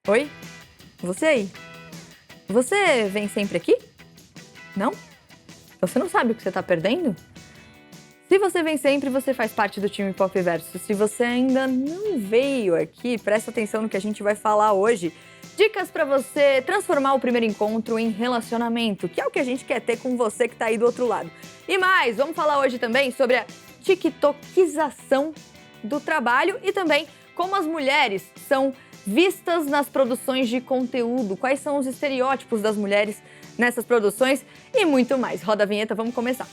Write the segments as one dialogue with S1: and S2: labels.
S1: Oi? Você aí? Você vem sempre aqui? Não? Você não sabe o que você está perdendo? Se você vem sempre, você faz parte do time Pop Verso. Se você ainda não veio aqui, presta atenção no que a gente vai falar hoje. Dicas para você transformar o primeiro encontro em relacionamento, que é o que a gente quer ter com você que está aí do outro lado. E mais, vamos falar hoje também sobre a tiktokização do trabalho e também como as mulheres são vistas nas produções de conteúdo, quais são os estereótipos das mulheres nessas produções e muito mais. Roda a vinheta, vamos começar.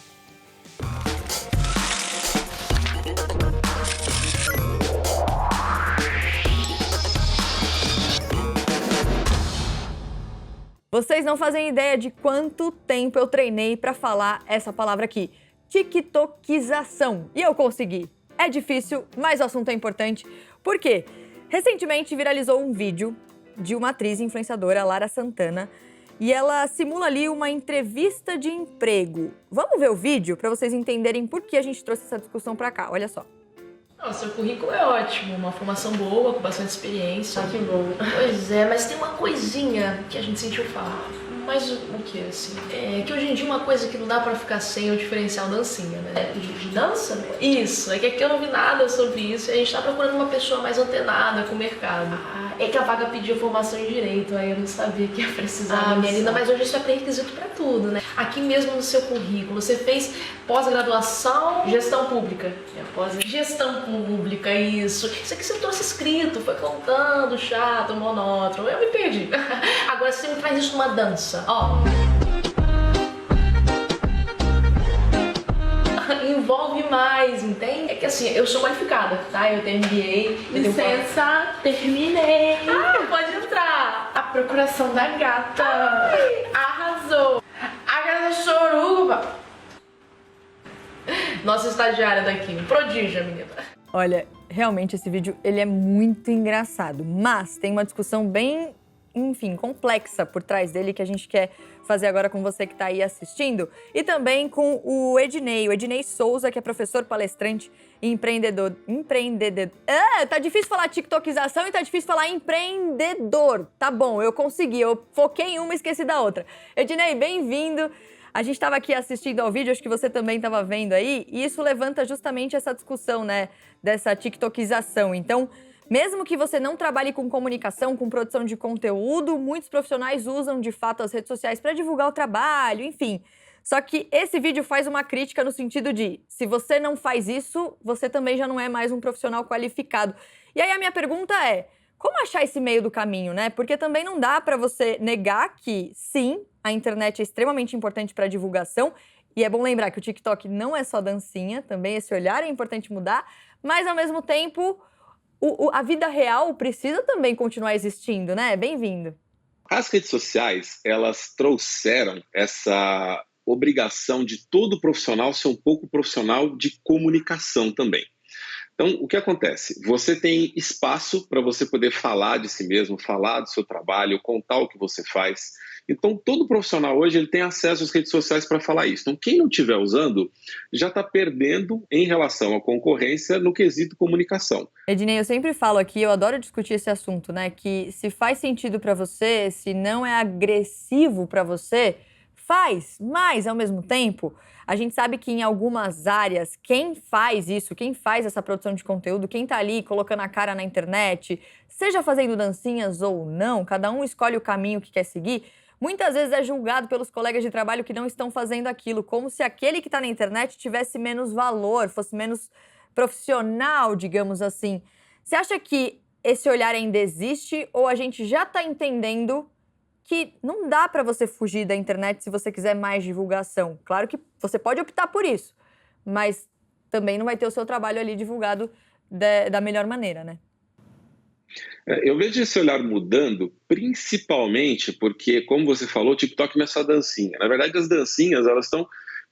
S1: Vocês não fazem ideia de quanto tempo eu treinei para falar essa palavra aqui, tiktokização. E eu consegui. É difícil, mas o assunto é importante. Por quê? Recentemente viralizou um vídeo de uma atriz influenciadora, Lara Santana, e ela simula ali uma entrevista de emprego. Vamos ver o vídeo para vocês entenderem por que a gente trouxe essa discussão para cá. Olha só.
S2: O seu currículo é ótimo, uma formação boa, com bastante experiência.
S3: Ah, que bom.
S2: Pois é, mas tem uma coisinha que a gente sentiu falta. Mas o que, assim? É que hoje em dia uma coisa que não dá pra ficar sem é o diferencial dancinha, né? De dança? Isso, é que aqui eu não vi nada sobre isso e a gente tá procurando uma pessoa mais antenada com o mercado.
S3: É que a vaga pediu formação em Direito, aí eu não sabia que ia precisar.
S2: Minha linda, mas hoje isso é pré-requisito pra tudo, né? Aqui mesmo no seu currículo, você fez pós-graduação...
S3: Gestão Pública.
S2: Gestão pública, isso. Isso aqui você trouxe escrito, foi contando, chato, monótono. Eu me perdi. Agora você me faz isso numa dança, ó. Envolve mais, entende? É que assim, eu sou qualificada, tá? Eu tenho MBA.
S3: Licença, terminei.
S2: Pode entrar.
S3: A procuração da gata. Arrasou. A gata choruba.
S2: Nossa estagiária daqui, um prodígio, menina.
S1: Olha, realmente esse vídeo ele é muito engraçado, mas tem uma discussão bem, enfim, complexa por trás dele que a gente quer fazer agora com você que está aí assistindo e também com o Ednei Souza, que é professor, palestrante e empreendedor. Tá difícil falar tiktokização e tá difícil falar empreendedor. Tá bom, eu consegui, eu foquei em uma e esqueci da outra. Ednei, bem-vindo. A gente estava aqui assistindo ao vídeo, acho que você também estava vendo aí, e isso levanta justamente essa discussão, né, dessa tiktokização. Então, mesmo que você não trabalhe com comunicação, com produção de conteúdo, muitos profissionais usam, de fato, as redes sociais para divulgar o trabalho, enfim. Só que esse vídeo faz uma crítica no sentido de, se você não faz isso, você também já não é mais um profissional qualificado. E aí a minha pergunta é, como achar esse meio do caminho, né? Porque também não dá para você negar que, sim, a internet é extremamente importante para divulgação. E é bom lembrar que o TikTok não é só dancinha, também esse olhar é importante mudar. Mas, ao mesmo tempo, a vida real precisa também continuar existindo, né? Bem-vindo.
S4: As redes sociais, elas trouxeram essa obrigação de todo profissional ser um pouco profissional de comunicação também. Então, o que acontece? Você tem espaço para você poder falar de si mesmo, falar do seu trabalho, contar o que você faz. Então, todo profissional hoje ele tem acesso às redes sociais para falar isso. Então, quem não estiver usando já está perdendo em relação à concorrência no quesito comunicação.
S1: Ednei, eu sempre falo aqui, eu adoro discutir esse assunto, né? Que se faz sentido para você, se não é agressivo para você, faz, mas ao mesmo tempo, a gente sabe que em algumas áreas, quem faz isso, quem faz essa produção de conteúdo, quem tá ali colocando a cara na internet, seja fazendo dancinhas ou não, cada um escolhe o caminho que quer seguir, muitas vezes é julgado pelos colegas de trabalho que não estão fazendo aquilo, como se aquele que tá na internet tivesse menos valor, fosse menos profissional, digamos assim. Você acha que esse olhar ainda existe ou a gente já tá entendendo que não dá para você fugir da internet se você quiser mais divulgação? Claro que você pode optar por isso, mas também não vai ter o seu trabalho ali divulgado da melhor maneira, né?
S4: Eu vejo esse olhar mudando, principalmente porque, como você falou, o TikTok não é só dancinha. Na verdade, as dancinhas elas estão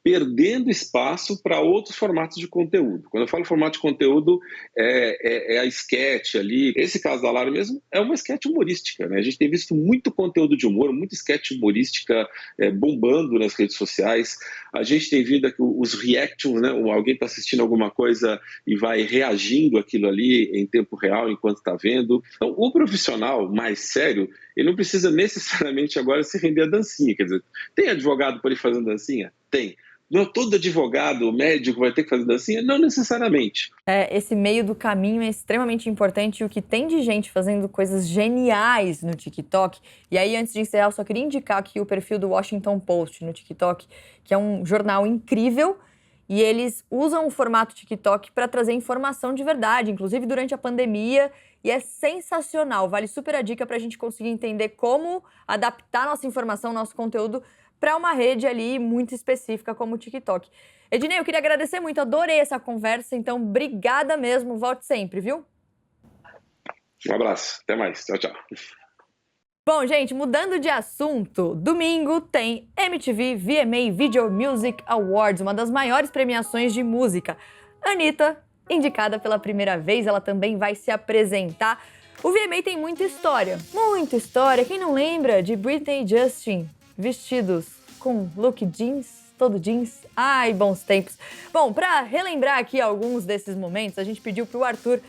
S4: perdendo espaço para outros formatos de conteúdo. Quando eu falo formato de conteúdo, é a sketch ali. Esse caso da Lara mesmo é uma sketch humorística, né? A gente tem visto muito conteúdo de humor, muita sketch humorística bombando nas redes sociais. A gente tem visto aqui os reactions, né? Alguém está assistindo alguma coisa e vai reagindo àquilo ali em tempo real enquanto está vendo. Então, o profissional mais sério, ele não precisa necessariamente agora se render a dancinha. Quer dizer, tem advogado para ele fazer dancinha? Tem. Não, todo advogado, médico vai ter que fazer dancinha? Não necessariamente.
S1: Esse meio do caminho é extremamente importante. E o que tem de gente fazendo coisas geniais no TikTok. E aí, antes de encerrar, eu só queria indicar aqui o perfil do Washington Post no TikTok, que é um jornal incrível. E eles usam o formato TikTok para trazer informação de verdade, inclusive durante a pandemia. E é sensacional. Vale super a dica para a gente conseguir entender como adaptar nossa informação, nosso conteúdo para uma rede ali muito específica como o TikTok. Ednei, eu queria agradecer muito, adorei essa conversa, então obrigada mesmo, volte sempre, viu?
S4: Um abraço, até mais, tchau, tchau.
S1: Bom, gente, mudando de assunto, domingo tem MTV VMA Video Music Awards, uma das maiores premiações de música. Anitta, indicada pela primeira vez, ela também vai se apresentar. O VMA tem muita história, quem não lembra de Britney e Justin vestidos com look jeans, todo jeans. Ai, bons tempos. Bom, para relembrar aqui alguns desses momentos, a gente pediu pro Arthur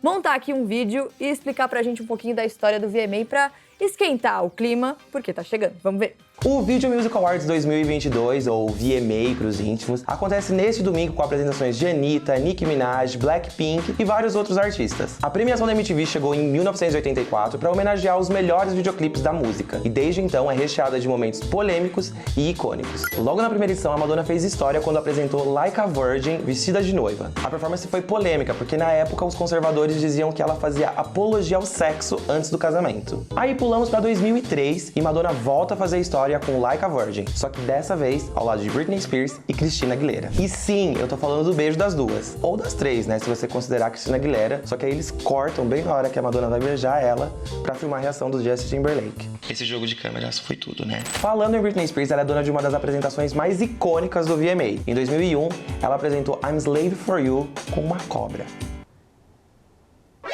S1: montar aqui um vídeo e explicar pra gente um pouquinho da história do VMA pra esquentar o clima, porque tá chegando. Vamos ver.
S5: O Video Music Awards 2022, ou VMA para os íntimos, acontece neste domingo com apresentações de Anitta, Nicki Minaj, Blackpink e vários outros artistas. A premiação da MTV chegou em 1984 para homenagear os melhores videoclipes da música, e desde então é recheada de momentos polêmicos e icônicos. Logo na primeira edição, a Madonna fez história quando apresentou Like a Virgin, vestida de noiva. A performance foi polêmica, porque na época os conservadores diziam que ela fazia apologia ao sexo antes do casamento. Aí pulamos para 2003 e Madonna volta a fazer história com Like a Virgin, só que dessa vez ao lado de Britney Spears e Christina Aguilera. E sim, eu tô falando do beijo das duas, ou das três, né, se você considerar a Christina Aguilera, só que aí eles cortam bem na hora que a Madonna vai beijar ela pra filmar a reação do Justin Timberlake.
S6: Esse jogo de câmeras foi tudo, né?
S5: Falando em Britney Spears, ela é dona de uma das apresentações mais icônicas do VMA. Em 2001, ela apresentou I'm Slave for You com uma cobra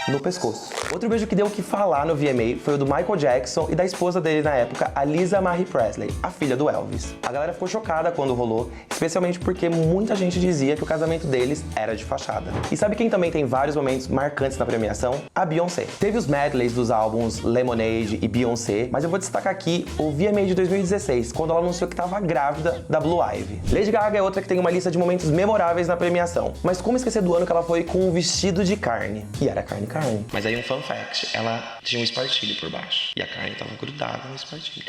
S5: no pescoço. Outro beijo que deu o que falar no VMA foi o do Michael Jackson e da esposa dele na época, a Lisa Marie Presley, a filha do Elvis. A galera ficou chocada quando rolou, especialmente porque muita gente dizia que o casamento deles era de fachada. E sabe quem também tem vários momentos marcantes na premiação? A Beyoncé. Teve os medleys dos álbuns Lemonade e Beyoncé, mas eu vou destacar aqui o VMA de 2016, quando ela anunciou que estava grávida da Blue Ivy. Lady Gaga é outra que tem uma lista de momentos memoráveis na premiação, mas como esquecer do ano que ela foi com um vestido de carne? E era carne.
S6: Mas aí um fun fact, ela tinha um espartilho por baixo e a carne estava grudada no espartilho.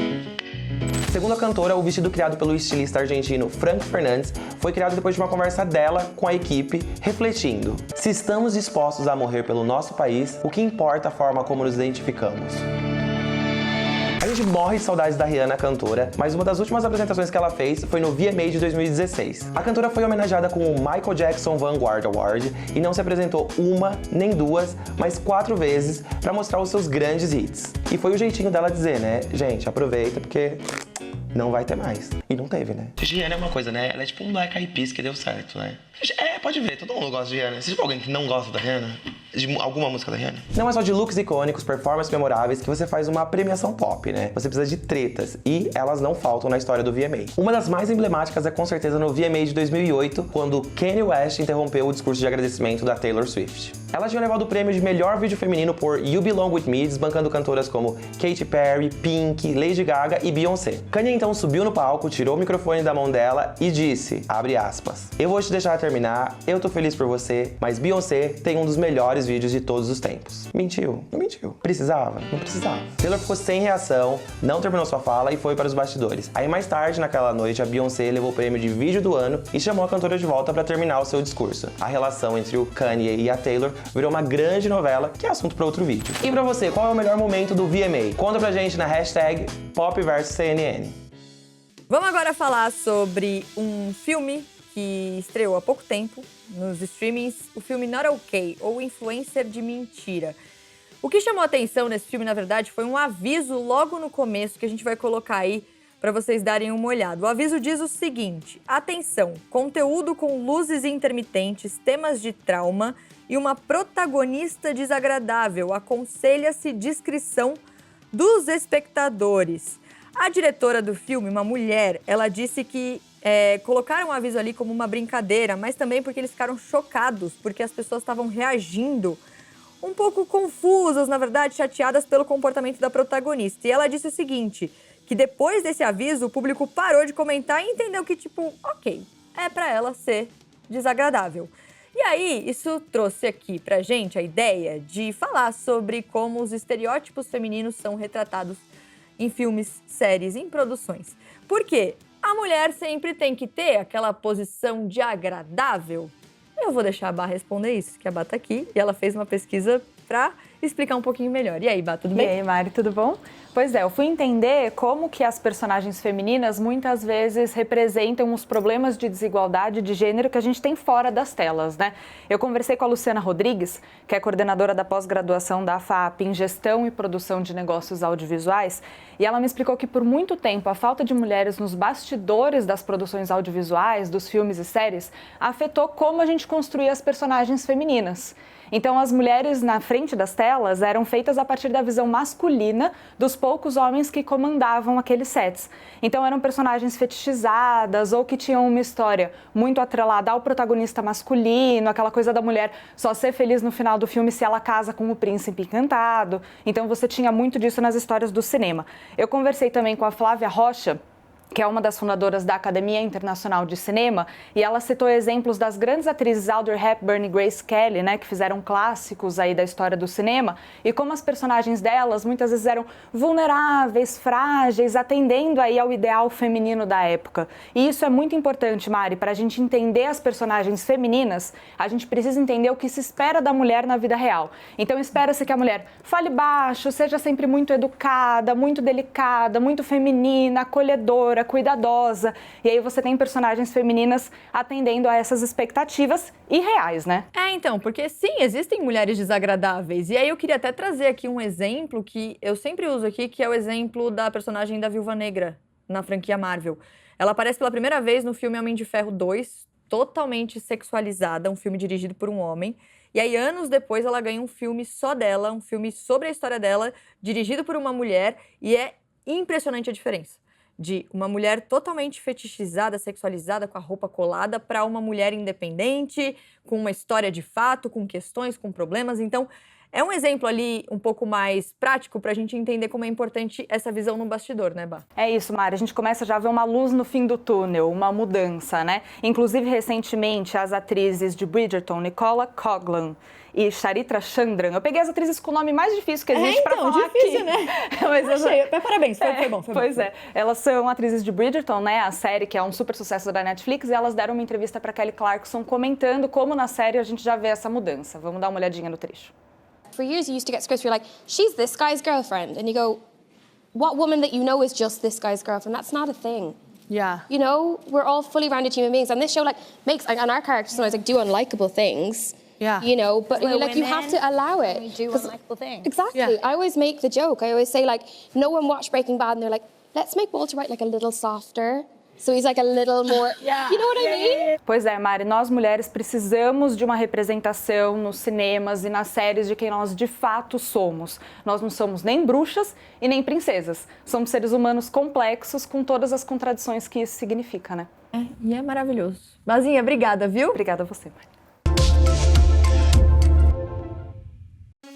S5: Segundo a cantora, o vestido criado pelo estilista argentino Frank Fernandes foi criado depois de uma conversa dela com a equipe, refletindo: se estamos dispostos a morrer pelo nosso país, o que importa a forma como nos identificamos? A gente morre de saudades da Rihanna, cantora, mas uma das últimas apresentações que ela fez foi no VMA de 2016. A cantora foi homenageada com o Michael Jackson Vanguard Award e não se apresentou uma, nem duas, mas 4 vezes para mostrar os seus grandes hits. E foi o jeitinho dela dizer, né? Gente, aproveita porque não vai ter mais. E não teve, né?
S6: Rihanna é uma coisa, né? Ela é tipo um Black Eyed Peas que deu certo, né? Pode ver, todo mundo gosta de Rihanna. Se tiver alguém que não gosta da Rihanna, de alguma música da Rihanna.
S5: Não é só de looks icônicos, performances memoráveis que você faz uma premiação pop, né? Você precisa de tretas, e elas não faltam na história do VMA. Uma das mais emblemáticas é com certeza no VMA de 2008, quando Kanye West interrompeu o discurso de agradecimento da Taylor Swift. Ela tinha levado o prêmio de melhor vídeo feminino por You Belong With Me, desbancando cantoras como Katy Perry, Pink, Lady Gaga e Beyoncé. Kanye então subiu no palco, tirou o microfone da mão dela e disse, abre aspas, eu vou te deixar terminar, eu tô feliz por você, mas Beyoncé tem um dos melhores vídeos de todos os tempos. Mentiu? Não mentiu. Precisava? Não precisava. Taylor ficou sem reação, não terminou sua fala e foi para os bastidores. Aí mais tarde, naquela noite, a Beyoncé levou o prêmio de vídeo do ano e chamou a cantora de volta para terminar o seu discurso. A relação entre o Kanye e a Taylor virou uma grande novela, que é assunto para outro vídeo. E pra você, qual é o melhor momento do VMA? Conta pra gente na hashtag #PopVersusCNN.
S1: Vamos agora falar sobre um filme que estreou há pouco tempo nos streamings, o filme Not Okay, ou Influencer de Mentira. O que chamou a atenção nesse filme, na verdade, foi um aviso logo no começo, que a gente vai colocar aí para vocês darem uma olhada. O aviso diz o seguinte: atenção, conteúdo com luzes intermitentes, temas de trauma e uma protagonista desagradável. Aconselha-se discrição dos espectadores. A diretora do filme, uma mulher, ela disse que colocaram o aviso ali como uma brincadeira, mas também porque eles ficaram chocados, porque as pessoas estavam reagindo um pouco confusas, na verdade, chateadas pelo comportamento da protagonista. E ela disse o seguinte, que depois desse aviso, o público parou de comentar e entendeu que, tipo, ok, é pra ela ser desagradável. E aí, isso trouxe aqui pra gente a ideia de falar sobre como os estereótipos femininos são retratados em filmes, séries, em produções. Por quê? A mulher sempre tem que ter aquela posição de agradável. Eu vou deixar a Bá responder isso, que a Bá tá aqui e ela fez uma pesquisa pra explicar um pouquinho melhor. E aí, Bá, tudo bem?
S7: E aí, Mari, tudo bom? Pois é, eu fui entender como que as personagens femininas muitas vezes representam os problemas de desigualdade de gênero que a gente tem fora das telas, né? Eu conversei com a Luciana Rodrigues, que é coordenadora da pós-graduação da FAP em Gestão e Produção de Negócios Audiovisuais, e ela me explicou que por muito tempo a falta de mulheres nos bastidores das produções audiovisuais, dos filmes e séries, afetou como a gente construía as personagens femininas. Então, as mulheres na frente das telas eram feitas a partir da visão masculina dos poucos homens que comandavam aqueles sets. Então, eram personagens fetichizadas ou que tinham uma história muito atrelada ao protagonista masculino, aquela coisa da mulher só ser feliz no final do filme se ela casa com o príncipe encantado. Então, você tinha muito disso nas histórias do cinema. Eu conversei também com a Flávia Rocha, que é uma das fundadoras da Academia Internacional de Cinema, e ela citou exemplos das grandes atrizes Audrey Hepburn e Grace Kelly, né, que fizeram clássicos aí da história do cinema, e como as personagens delas muitas vezes eram vulneráveis, frágeis, atendendo aí ao ideal feminino da época. E isso é muito importante, Mari, para a gente entender as personagens femininas, a gente precisa entender o que se espera da mulher na vida real. Então espera-se que a mulher fale baixo, seja sempre muito educada, muito delicada, muito feminina, acolhedora, cuidadosa, e aí você tem personagens femininas atendendo a essas expectativas irreais, né?
S1: Então, porque sim, existem mulheres desagradáveis, e aí eu queria até trazer aqui um exemplo que eu sempre uso aqui, que é o exemplo da personagem da Viúva Negra, na franquia Marvel. Ela aparece pela primeira vez no filme Homem de Ferro 2, totalmente sexualizada, um filme dirigido por um homem, e aí anos depois ela ganha um filme só dela, um filme sobre a história dela, dirigido por uma mulher, e é impressionante a diferença de uma mulher totalmente fetichizada, sexualizada, com a roupa colada, para uma mulher independente, com uma história de fato, com questões, com problemas. Então, é um exemplo ali um pouco mais prático para a gente entender como é importante essa visão no bastidor, né, Bá?
S7: É isso, Mari. A gente começa já a ver uma luz no fim do túnel, uma mudança, né? Inclusive, recentemente, as atrizes de Bridgerton, Nicola Coughlan e Charitra Chandran. Eu peguei as atrizes com o nome mais difícil que existe pra falar
S1: difícil,
S7: aqui.
S1: Né?
S7: Mas
S1: Achei. Parabéns, foi bom.
S7: Pois é. Elas são atrizes de Bridgerton, né? A série que é um super sucesso da Netflix, e elas deram uma entrevista pra Kelly Clarkson comentando como na série a gente já vê essa mudança. Vamos dar uma olhadinha no trecho.
S8: For years, you used to get scripts where you're like, she's this guy's girlfriend. And you go, what woman that you know is just this guy's girlfriend? That's not a thing.
S7: Yeah.
S8: You know, we're all fully rounded human beings. And this show, and our characters sometimes, do unlikable things.
S7: Yeah.
S8: You know, but you have to allow it.
S9: We do unlikable things.
S8: Exactly.
S7: Yeah.
S8: I always make the joke. I always say, no one watched Breaking Bad, and they're like, let's make Walter White, a little softer. So he's, a little more... You know what I mean?
S7: Pois é, Mari, nós mulheres precisamos de uma representação nos cinemas e nas séries de quem nós de fato somos. Nós não somos nem bruxas e nem princesas. Somos seres humanos complexos com todas as contradições que isso significa, né?
S1: E é maravilhoso. Bazinha, obrigada, viu?
S7: Obrigada a você, Mari.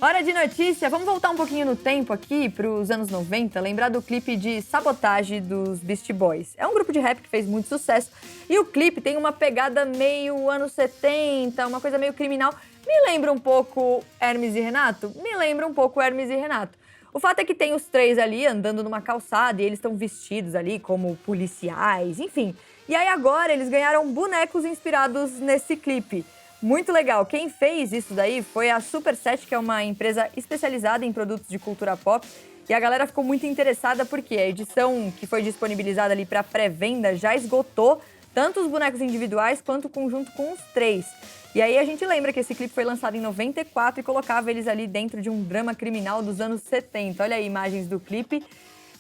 S1: Hora de notícia, vamos voltar um pouquinho no tempo aqui para os anos 90, lembrar do clipe de Sabotage dos Beastie Boys. É um grupo de rap que fez muito sucesso e o clipe tem uma pegada meio anos 70, uma coisa meio criminal. Me lembra um pouco Hermes e Renato? Me lembra um pouco Hermes e Renato. O fato é que tem os três ali andando numa calçada e eles estão vestidos ali como policiais, enfim. E aí agora eles ganharam bonecos inspirados nesse clipe. Muito legal. Quem fez isso daí foi a Superset, que é uma empresa especializada em produtos de cultura pop. E a galera ficou muito interessada porque a edição que foi disponibilizada ali para pré-venda já esgotou tanto os bonecos individuais quanto o conjunto com os três. E aí a gente lembra que esse clipe foi lançado em 94 e colocava eles ali dentro de um drama criminal dos anos 70. Olha aí imagens do clipe.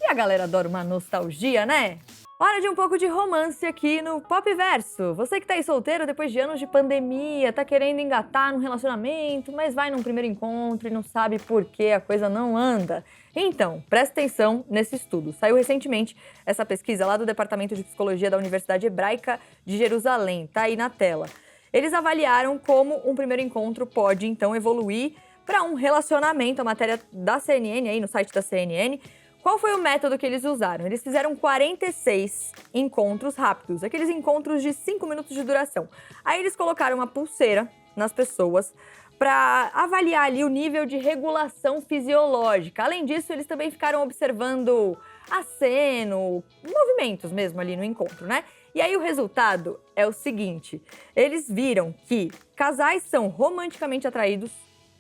S1: E a galera adora uma nostalgia, né? Hora de um pouco de romance aqui no Pop Verso. Você que tá aí solteiro depois de anos de pandemia, tá querendo engatar num relacionamento, mas vai num primeiro encontro e não sabe por que a coisa não anda. Então, presta atenção nesse estudo. Saiu recentemente essa pesquisa lá do Departamento de Psicologia da Universidade Hebraica de Jerusalém. Tá aí na tela. Eles avaliaram como um primeiro encontro pode, então, evoluir para um relacionamento. A matéria da CNN, aí no site da CNN. Qual foi o método que eles usaram? Eles fizeram 46 encontros rápidos, aqueles encontros de 5 minutos de duração. Aí eles colocaram uma pulseira nas pessoas para avaliar ali o nível de regulação fisiológica. Além disso, eles também ficaram observando aceno, movimentos mesmo ali no encontro, né? E aí o resultado é o seguinte, eles viram que casais são romanticamente atraídos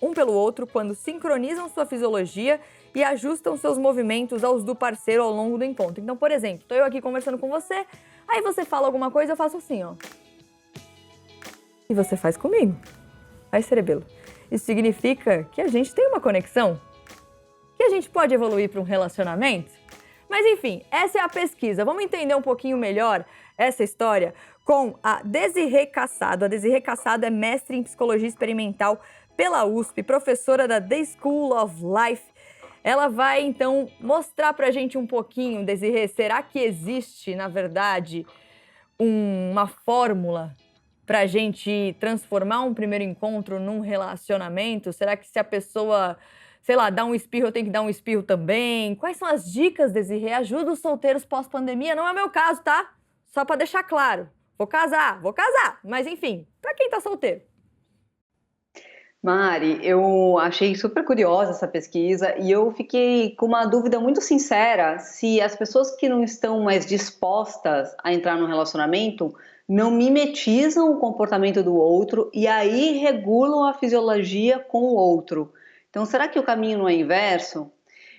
S1: um pelo outro quando sincronizam sua fisiologia e ajustam seus movimentos aos do parceiro ao longo do encontro. Então, por exemplo, tô eu aqui conversando com você, aí você fala alguma coisa, eu faço assim, ó. E você faz comigo. Vai, cerebelo. Isso significa que a gente tem uma conexão, que a gente pode evoluir para um relacionamento. Mas enfim, essa é a pesquisa. Vamos entender um pouquinho melhor essa história com a Desirê Cassado. A Desirê Cassado é mestre em psicologia experimental pela USP, professora da The School of Life. Ela vai, então, mostrar pra gente um pouquinho, Desirê, será que existe, na verdade, uma fórmula pra gente transformar um primeiro encontro num relacionamento? Será que se a pessoa, sei lá, dá um espirro, eu tenho que dar um espirro também? Quais são as dicas, Desirê? Ajuda os solteiros pós-pandemia? Não é o meu caso, tá? Só pra deixar claro. Vou casar. Mas, enfim, pra quem tá solteiro?
S9: Mari, eu achei super curiosa essa pesquisa e eu fiquei com uma dúvida muito sincera se as pessoas que não estão mais dispostas a entrar no relacionamento não mimetizam o comportamento do outro e aí regulam a fisiologia com o outro. Então, será que o caminho não é inverso?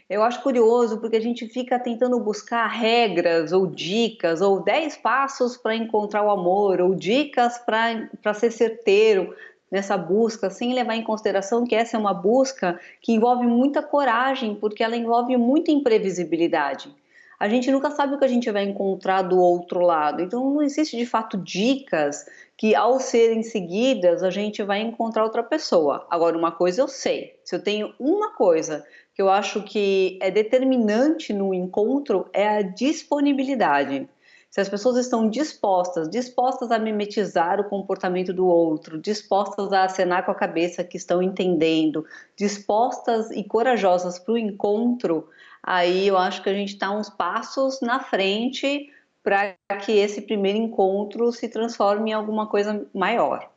S9: Eu acho curioso porque a gente fica tentando buscar regras ou dicas ou 10 passos para encontrar o amor ou dicas para ser certeiro nessa busca, sem levar em consideração que essa é uma busca que envolve muita coragem, porque ela envolve muita imprevisibilidade. A gente nunca sabe o que a gente vai encontrar do outro lado, então não existe de fato dicas que ao serem seguidas a gente vai encontrar outra pessoa. Agora, uma coisa eu sei, se eu tenho uma coisa que eu acho que é determinante no encontro é a disponibilidade. Se as pessoas estão dispostas a mimetizar o comportamento do outro, dispostas a acenar com a cabeça que estão entendendo, dispostas e corajosas para o encontro, aí eu acho que a gente está uns passos na frente para que esse primeiro encontro se transforme em alguma coisa maior.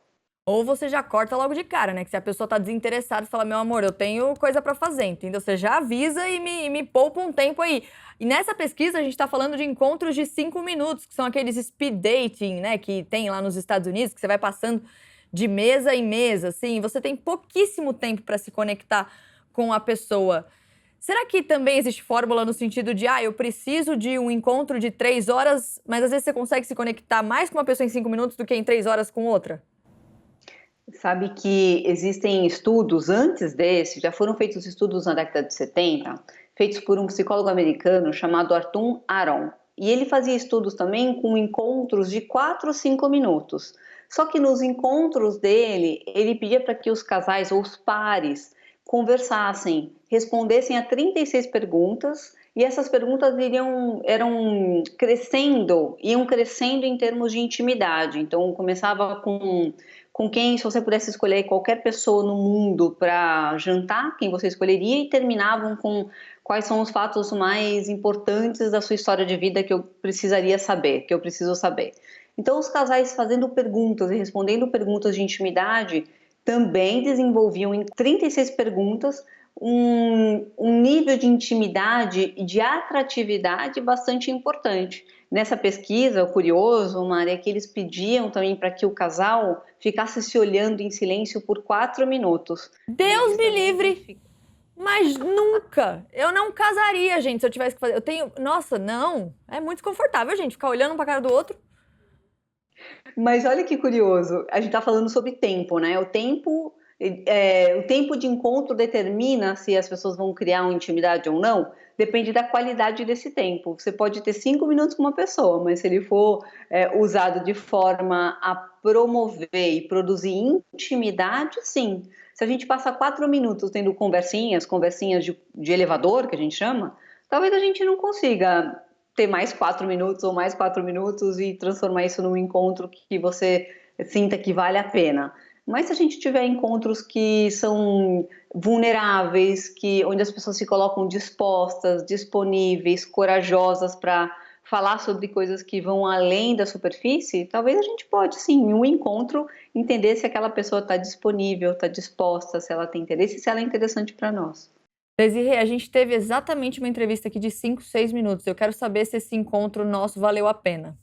S1: Ou você já corta logo de cara, né? Que se a pessoa tá desinteressada e fala, meu amor, eu tenho coisa pra fazer, entendeu? Você já avisa e me poupa um tempo aí. E nessa pesquisa a gente tá falando de encontros de 5 minutos, que são aqueles speed dating, né? Que tem lá nos Estados Unidos, que você vai passando de mesa em mesa, assim. Você tem pouquíssimo tempo pra se conectar com a pessoa. Será que também existe fórmula no sentido de, eu preciso de um encontro de 3 horas, mas às vezes você consegue se conectar mais com uma pessoa em 5 minutos do que em 3 horas com outra?
S9: Sabe que existem estudos antes desse, já foram feitos estudos na década de 70, feitos por um psicólogo americano chamado Arthur Aron. E ele fazia estudos também com encontros de 4 ou 5 minutos. Só que nos encontros dele, ele pedia para que os casais ou os pares conversassem, respondessem a 36 perguntas, e essas perguntas iam crescendo em termos de intimidade. Então, começava com quem, se você pudesse escolher qualquer pessoa no mundo para jantar, quem você escolheria, e terminavam com quais são os fatos mais importantes da sua história de vida que eu precisaria saber, que eu preciso saber. Então, os casais fazendo perguntas e respondendo perguntas de intimidade também desenvolviam em 36 perguntas um nível de intimidade e de atratividade bastante importante. Nessa pesquisa, o curioso, Mari, é que eles pediam também para que o casal ficasse se olhando em silêncio por 4 minutos.
S1: Deus me livre! Mas nunca! Eu não casaria, gente, se eu tivesse que fazer. Nossa, não! É muito desconfortável, gente, ficar olhando um pra cara do outro.
S9: Mas olha que curioso, a gente tá falando sobre tempo, né? O tempo O tempo de encontro determina se as pessoas vão criar uma intimidade ou não, depende da qualidade desse tempo. Você pode ter 5 minutos com uma pessoa, mas se ele for usado de forma a promover e produzir intimidade, sim. Se a gente passa 4 minutos tendo conversinhas de elevador, que a gente chama, talvez a gente não consiga ter mais 4 minutos ou mais 4 minutos e transformar isso num encontro que você sinta que vale a pena. Mas se a gente tiver encontros que são vulneráveis, onde as pessoas se colocam dispostas, disponíveis, corajosas para falar sobre coisas que vão além da superfície, talvez a gente pode, sim, em um encontro, entender se aquela pessoa está disponível, está disposta, se ela tem interesse, se ela é interessante para nós.
S1: Desirê, a gente teve exatamente uma entrevista aqui de 5, 6 minutos. Eu quero saber se esse encontro nosso valeu a pena.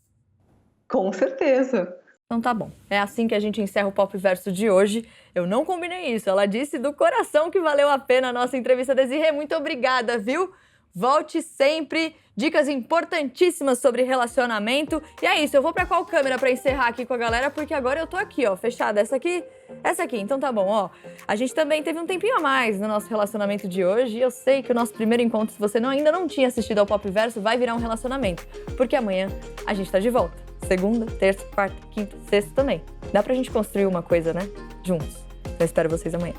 S9: Com certeza.
S1: Então tá bom, é assim que a gente encerra o Pop Verso de hoje. Eu não combinei isso, ela disse do coração que valeu a pena a nossa entrevista. Desirê, muito obrigada, viu? Volte sempre, dicas importantíssimas sobre relacionamento. E é isso, eu vou pra qual câmera pra encerrar aqui com a galera? Porque agora eu tô aqui, ó, fechada, essa aqui, então tá bom, ó. A gente também teve um tempinho a mais no nosso relacionamento de hoje e eu sei que o nosso primeiro encontro, se você ainda não tinha assistido ao Pop Verso, vai virar um relacionamento, porque amanhã a gente tá de volta. Segunda, terça, quarta, quinta, sexta também. Dá pra gente construir uma coisa, né? Juntos. Eu espero vocês amanhã.